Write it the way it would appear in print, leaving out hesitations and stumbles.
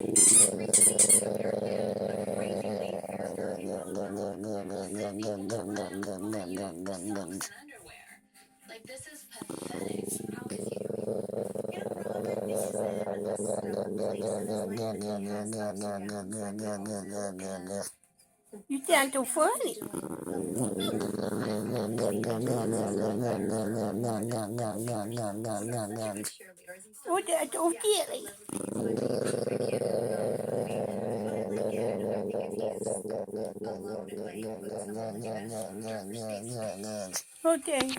You sound so funny. What that so silly? Okay.